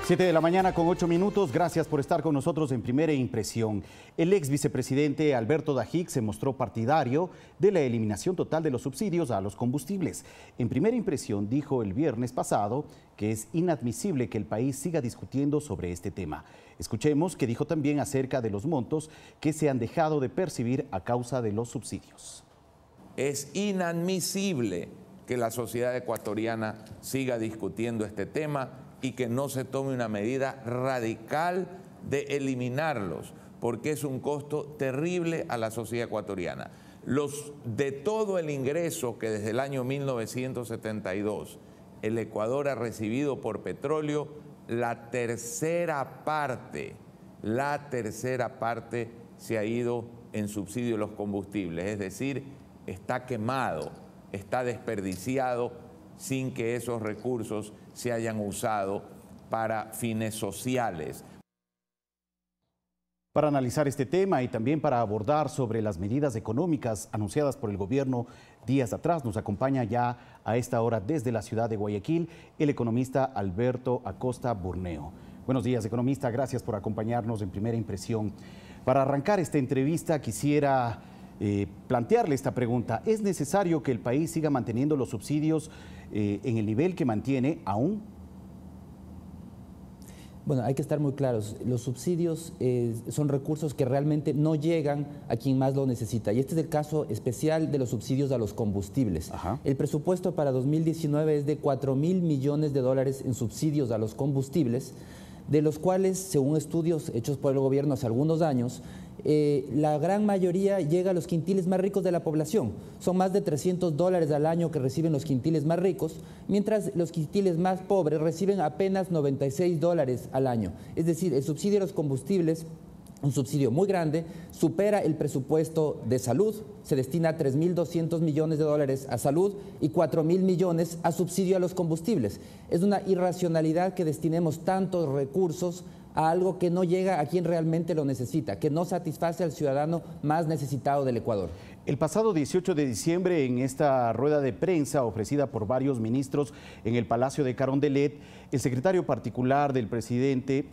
7 de la mañana con 8 minutos. Gracias por estar con nosotros en Primera Impresión. El ex vicepresidente Alberto Dajic se mostró partidario de la eliminación total de los subsidios a los combustibles. En Primera Impresión dijo el viernes pasado que es inadmisible que el país siga discutiendo sobre este tema. Escuchemos qué dijo también acerca de los montos que se han dejado de percibir a causa de los subsidios. Es inadmisible que la sociedad ecuatoriana siga discutiendo este tema y que no se tome una medida radical de eliminarlos, porque es un costo terrible a la sociedad ecuatoriana. De todo el ingreso que desde el año 1972 el Ecuador ha recibido por petróleo, la tercera parte se ha ido en subsidio de los combustibles, es decir, está quemado, está desperdiciado sin que esos recursos se hayan usado para fines sociales. Para analizar este tema y también para abordar sobre las medidas económicas anunciadas por el gobierno días atrás, nos acompaña ya a esta hora desde la ciudad de Guayaquil el economista Alberto Acosta Burneo. Buenos días, economista, gracias por acompañarnos en Primera Impresión. Para arrancar esta entrevista quisiera plantearle esta pregunta. ¿Es necesario que el país siga manteniendo los subsidios en el nivel que mantiene aún? Bueno, hay que estar muy claros. Los subsidios son recursos que realmente no llegan a quien más lo necesita. Y este es el caso especial de los subsidios a los combustibles. Ajá. El presupuesto para 2019 es de 4.000 millones de dólares en subsidios a los combustibles, de los cuales, según estudios hechos por el gobierno hace algunos años, la gran mayoría llega a los quintiles más ricos de la población. Son más de $300 al año que reciben los quintiles más ricos, mientras los quintiles más pobres reciben apenas $96 al año. Es decir, el subsidio a los combustibles, un subsidio muy grande, supera el presupuesto de salud. Se destina 3.200 millones de dólares a salud y 4.000 millones a subsidio a los combustibles. Es una irracionalidad que destinemos tantos recursos a algo que no llega a quien realmente lo necesita, que no satisface al ciudadano más necesitado del Ecuador. El pasado 18 de diciembre, en esta rueda de prensa ofrecida por varios ministros en el Palacio de Carondelet, el secretario particular del presidente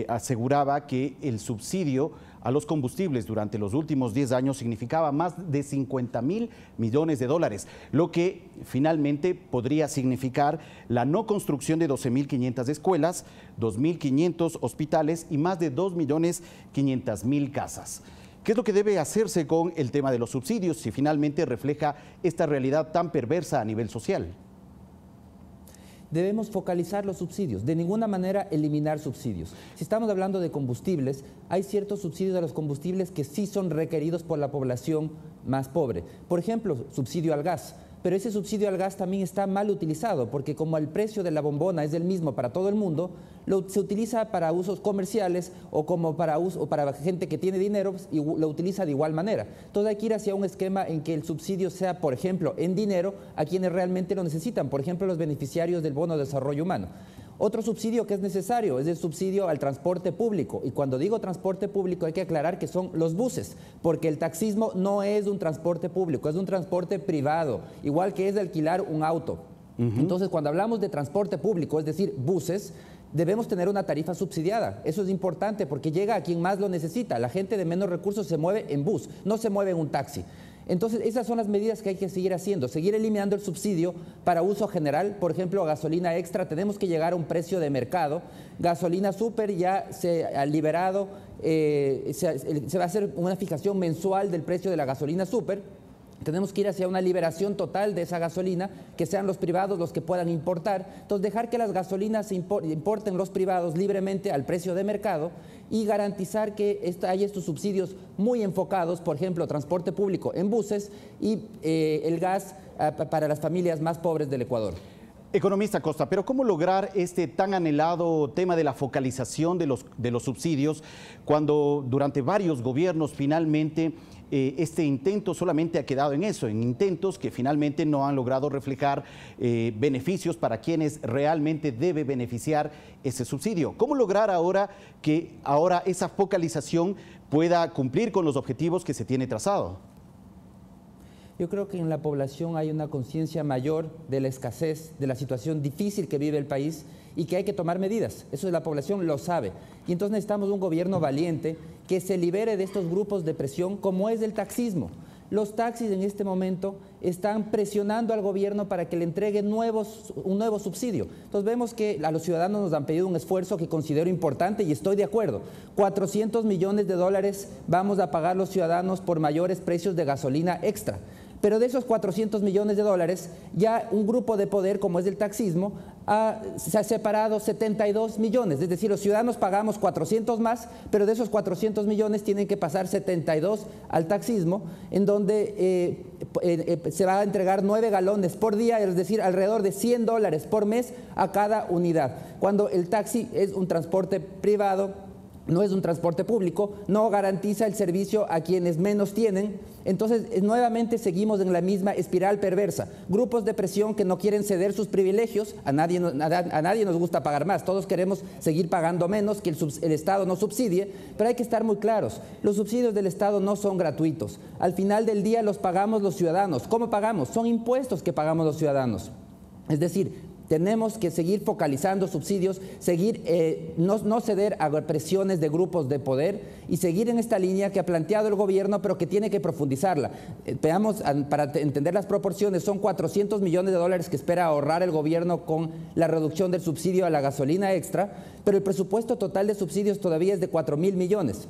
aseguraba que el subsidio a los combustibles durante los últimos 10 años significaba más de 50.000 millones de dólares, lo que finalmente podría significar la no construcción de 12.500 escuelas, 2.500 hospitales y más de 2.500.000 casas. ¿Qué es lo que debe hacerse con el tema de los subsidios si finalmente refleja esta realidad tan perversa a nivel social? Debemos focalizar los subsidios, de ninguna manera eliminar subsidios. Si estamos hablando de combustibles, hay ciertos subsidios a los combustibles que sí son requeridos por la población más pobre. Por ejemplo, subsidio al gas. Pero ese subsidio al gas también está mal utilizado, porque como el precio de la bombona es el mismo para todo el mundo, se utiliza para usos comerciales o para gente que tiene dinero y lo utiliza de igual manera. Entonces hay que ir hacia un esquema en que el subsidio sea, por ejemplo, en dinero a quienes realmente lo necesitan, por ejemplo, los beneficiarios del Bono de Desarrollo Humano. Otro subsidio que es necesario es el subsidio al transporte público. Y cuando digo transporte público hay que aclarar que son los buses, porque el taxismo no es un transporte público, es un transporte privado, igual que es de alquilar un auto. Entonces, cuando hablamos de transporte público, es decir, buses, debemos tener una tarifa subsidiada. Eso es importante porque llega a quien más lo necesita. La gente de menos recursos se mueve en bus, no se mueve en un taxi. Entonces, esas son las medidas que hay que seguir haciendo, seguir eliminando el subsidio para uso general. Por ejemplo, gasolina extra, tenemos que llegar a un precio de mercado. Gasolina super ya se ha liberado, se va a hacer una fijación mensual del precio de la gasolina super. Tenemos que ir hacia una liberación total de esa gasolina, que sean los privados los que puedan importar. Entonces, dejar que las gasolinas se importen los privados libremente al precio de mercado y garantizar que hay estos subsidios muy enfocados, por ejemplo, transporte público en buses y el gas para las familias más pobres del Ecuador. Economista Acosta, pero ¿cómo lograr este tan anhelado tema de la focalización de los subsidios cuando durante varios gobiernos finalmente este intento solamente ha quedado en eso, en intentos que finalmente no han logrado reflejar beneficios para quienes realmente debe beneficiar ese subsidio? ¿Cómo lograr ahora que esa focalización pueda cumplir con los objetivos que se tiene trazado? Yo creo que en la población hay una conciencia mayor de la escasez, de la situación difícil que vive el país y que hay que tomar medidas. Eso la población lo sabe. Y entonces necesitamos un gobierno valiente que se libere de estos grupos de presión como es el taxismo. Los taxis en este momento están presionando al gobierno para que le entregue un nuevo subsidio. Entonces vemos que a los ciudadanos nos han pedido un esfuerzo que considero importante y estoy de acuerdo. 400 millones de dólares vamos a pagar los ciudadanos por mayores precios de gasolina extra. Pero de esos 400 millones de dólares, ya un grupo de poder como es el taxismo se ha separado 72 millones. Es decir, los ciudadanos pagamos 400 más, pero de esos 400 millones tienen que pasar 72 al taxismo, en donde se va a entregar 9 galones por día, es decir, alrededor de $100 por mes a cada unidad. Cuando el taxi es un transporte privado, no es un transporte público, no garantiza el servicio a quienes menos tienen. Entonces, nuevamente seguimos en la misma espiral perversa. Grupos de presión que no quieren ceder sus privilegios, a nadie nos gusta pagar más, todos queremos seguir pagando menos, que el Estado no subsidie, pero hay que estar muy claros, los subsidios del Estado no son gratuitos. Al final del día los pagamos los ciudadanos. ¿Cómo pagamos? Son impuestos que pagamos los ciudadanos. Es decir, tenemos que seguir focalizando subsidios, seguir no ceder a presiones de grupos de poder y seguir en esta línea que ha planteado el gobierno, pero que tiene que profundizarla. Veamos, para entender las proporciones, son 400 millones de dólares que espera ahorrar el gobierno con la reducción del subsidio a la gasolina extra, pero el presupuesto total de subsidios todavía es de 4.000 millones.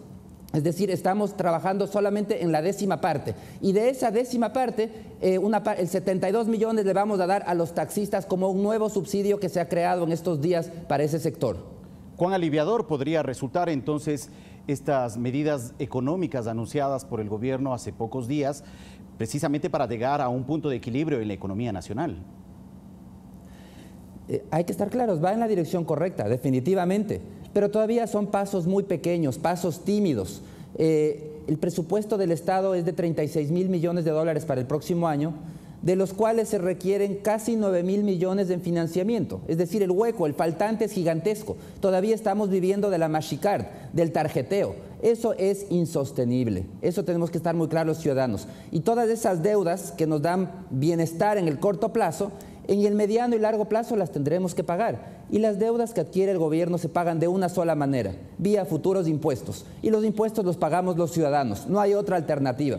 Es decir, estamos trabajando solamente en la 10ª parte. Y de esa 10ª parte, el 72 millones le vamos a dar a los taxistas como un nuevo subsidio que se ha creado en estos días para ese sector. ¿Cuán aliviador podría resultar entonces estas medidas económicas anunciadas por el gobierno hace pocos días, precisamente para llegar a un punto de equilibrio en la economía nacional? Hay que estar claros, va en la dirección correcta, definitivamente. Pero todavía son pasos muy pequeños, pasos tímidos. El presupuesto del Estado es de 36.000 millones de dólares para el próximo año, de los cuales se requieren casi 9.000 millones en financiamiento. Es decir, el hueco, el faltante es gigantesco. Todavía estamos viviendo de la Mashicard, del tarjeteo. Eso es insostenible. Eso tenemos que estar muy claros los ciudadanos. Y todas esas deudas que nos dan bienestar en el corto plazo, en el mediano y largo plazo las tendremos que pagar. Y las deudas que adquiere el gobierno se pagan de una sola manera, vía futuros impuestos. Y los impuestos los pagamos los ciudadanos, no hay otra alternativa.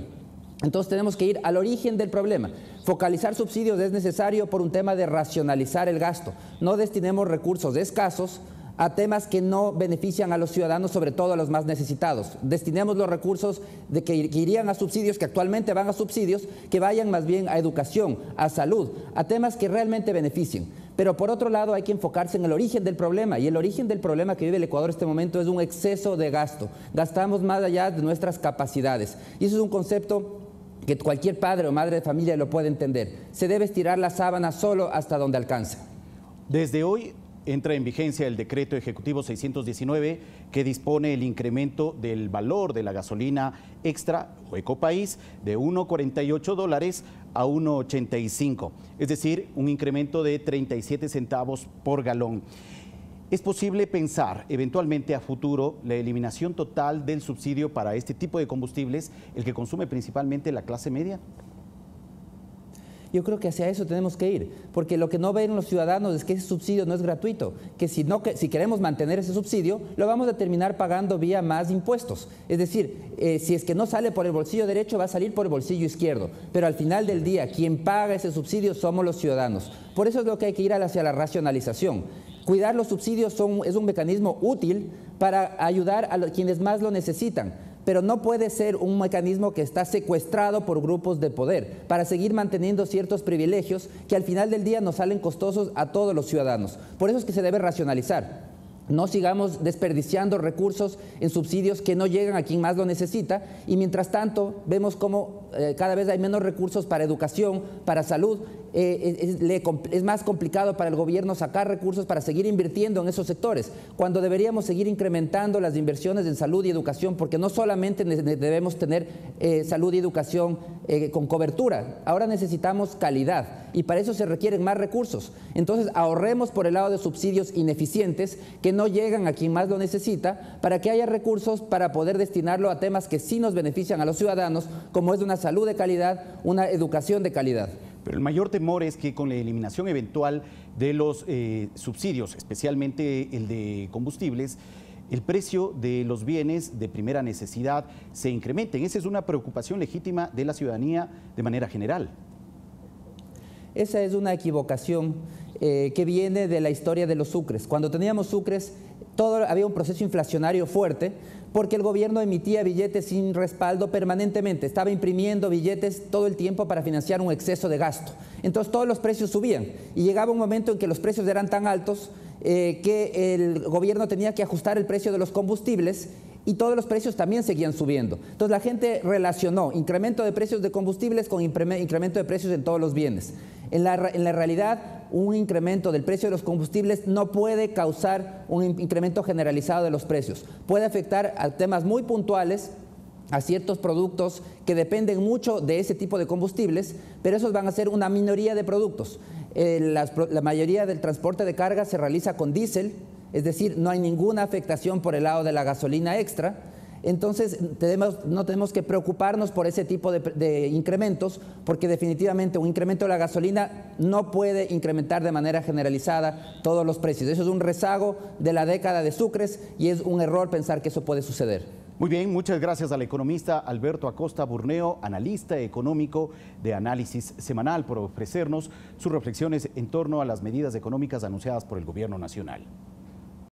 Entonces tenemos que ir al origen del problema. Focalizar subsidios es necesario por un tema de racionalizar el gasto. No destinemos recursos escasos a temas que no benefician a los ciudadanos, sobre todo a los más necesitados. Destinemos los recursos que irían a subsidios, que actualmente van a subsidios, que vayan más bien a educación, a salud, a temas que realmente beneficien. Pero por otro lado hay que enfocarse en el origen del problema, y el origen del problema que vive el Ecuador en este momento es un exceso de gasto. Gastamos más allá de nuestras capacidades, y eso es un concepto que cualquier padre o madre de familia lo puede entender. Se debe estirar la sábana solo hasta donde alcance. Desde hoy entra en vigencia el decreto ejecutivo 619 que dispone el incremento del valor de la gasolina extra o ecopaís de $1.48 a $1.85, es decir, un incremento de 37 centavos por galón. ¿Es posible pensar eventualmente a futuro la eliminación total del subsidio para este tipo de combustibles, el que consume principalmente la clase media? Yo creo que hacia eso tenemos que ir, porque lo que no ven los ciudadanos es que ese subsidio no es gratuito, que si queremos mantener ese subsidio, lo vamos a terminar pagando vía más impuestos. Es decir, si es que no sale por el bolsillo derecho, va a salir por el bolsillo izquierdo, pero al final del día, quien paga ese subsidio somos los ciudadanos. Por eso es lo que hay que ir hacia la racionalización. Cuidar los subsidios es un mecanismo útil para ayudar a quienes más lo necesitan, pero no puede ser un mecanismo que está secuestrado por grupos de poder para seguir manteniendo ciertos privilegios que al final del día nos salen costosos a todos los ciudadanos. Por eso es que se debe racionalizar. No sigamos desperdiciando recursos en subsidios que no llegan a quien más lo necesita, y mientras tanto vemos cómo cada vez hay menos recursos para educación, para salud, es más complicado para el gobierno sacar recursos para seguir invirtiendo en esos sectores, cuando deberíamos seguir incrementando las inversiones en salud y educación, porque no solamente debemos tener salud y educación con cobertura, ahora necesitamos calidad y para eso se requieren más recursos. Entonces ahorremos por el lado de subsidios ineficientes que no llegan a quien más lo necesita, para que haya recursos para poder destinarlo a temas que sí nos benefician a los ciudadanos, como es una salud de calidad, una educación de calidad. Pero el mayor temor es que con la eliminación eventual de los subsidios, especialmente el de combustibles, el precio de los bienes de primera necesidad se incrementen. Esa es una preocupación legítima de la ciudadanía de manera general. Esa es una equivocación que viene de la historia de los sucres. Cuando teníamos sucres, había un proceso inflacionario fuerte, porque el gobierno emitía billetes sin respaldo permanentemente, estaba imprimiendo billetes todo el tiempo para financiar un exceso de gasto. Entonces todos los precios subían y llegaba un momento en que los precios eran tan altos que el gobierno tenía que ajustar el precio de los combustibles y todos los precios también seguían subiendo. Entonces la gente relacionó incremento de precios de combustibles con incremento de precios en todos los bienes. En la realidad, un incremento del precio de los combustibles no puede causar un incremento generalizado de los precios. Puede afectar a temas muy puntuales, a ciertos productos que dependen mucho de ese tipo de combustibles, pero esos van a ser una minoría de productos. La mayoría del transporte de carga se realiza con diésel, es decir, no hay ninguna afectación por el lado de la gasolina extra. Entonces no tenemos que preocuparnos por ese tipo de incrementos, porque definitivamente un incremento de la gasolina no puede incrementar de manera generalizada todos los precios. Eso es un rezago de la década de sucres y es un error pensar que eso puede suceder. Muy bien, muchas gracias al economista Alberto Acosta Burneo, analista económico de Análisis Semanal, por ofrecernos sus reflexiones en torno a las medidas económicas anunciadas por el Gobierno Nacional.